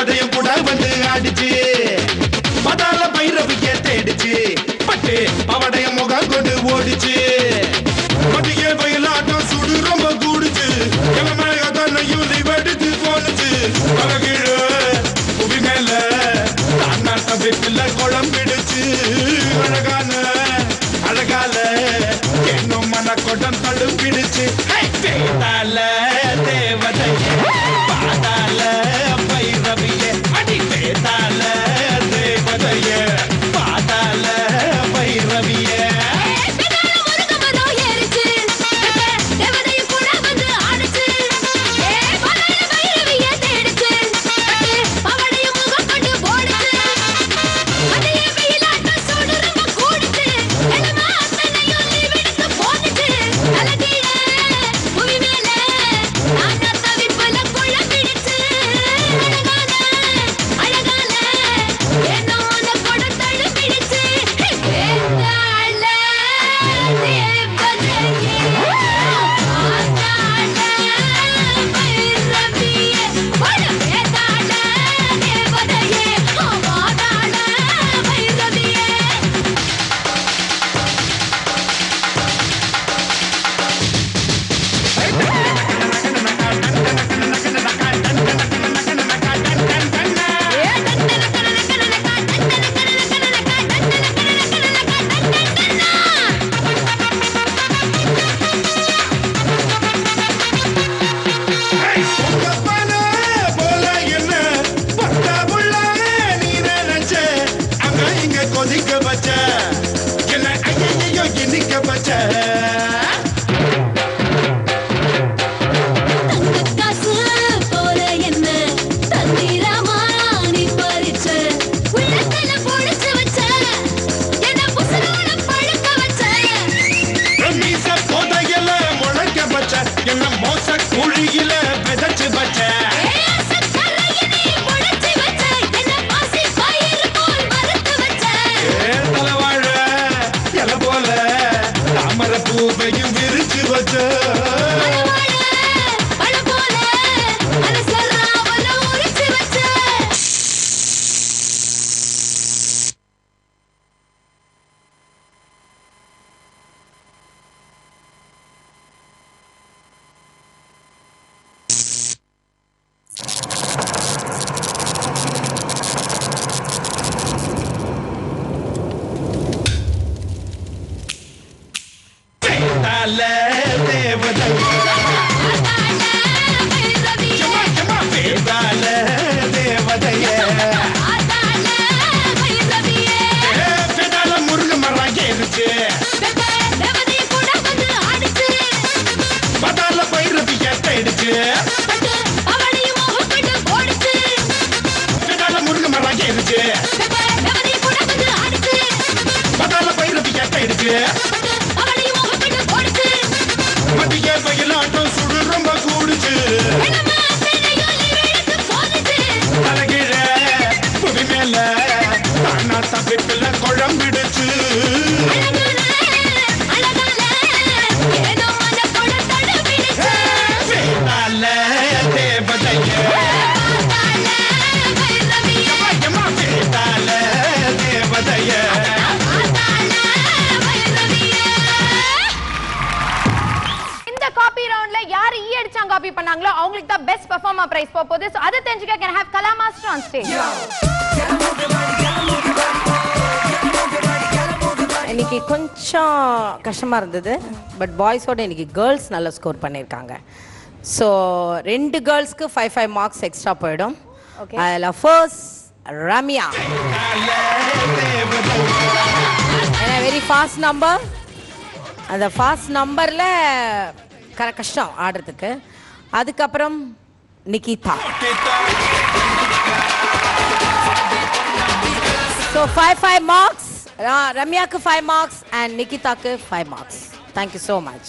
தேவதையும் கூட வந்து ஆடிச்சு பதால பைரவிய தேடிச்சு பட்டு அவடைய முகம் கொண்டு ஓடிச்சு மதிய வயலாட்டம் சுடு ரொம்ப கூடுச்சு எவமையும் வெடித்து போனுச்சு கீழே புவி மேல தாண்டாட்ட வெப்பில குழம்பிடுச்சு அழகான அழகால என்னும் மன கொடம் தழும்பிடுச்சு பேதால தேவதையே பாதால பைரவியே அடி பேதால தேவதையே பாதால பைரவியே மதிய வயலாட்டம் சுடு ரொம்ப கூடுச்சு தலைகீழ புவி மேல தாண்டாட்ட வெப்பில குழம்பிடுச்சு காப்பி பண்ணாங்களோ அவங்களுக்கு தான் பெஸ்ட் பெர்ஃபார்மர் பிரைஸ் போகுது. சோ அத தெரிஞ்சுக்க can have Kala Master on stage. இன்னைக்கு கொஞ்சம் கஷ்டமா இருந்தது. பட் பாய்ஸோட இன்னைக்கு கேர்ள்ஸ் நல்லா ஸ்கோர் பண்ணிருக்காங்க. சோ ரெண்டு கேர்ள்ஸ்க்கு 5 மார்க்ஸ் எக்ஸ்ட்ரா போய்டும். ஓகே. அதுல first Ramya. Very fast number. அந்த ஃபாஸ்ட் நம்பர்ல கஷ்டம் ஆடுறதுக்கு. அதுக்கப்புறம் Nikita. So 5 marks. ரம்யாக்கு 5 marks and நிகிதாக்கு 5 marks. Thank you so much.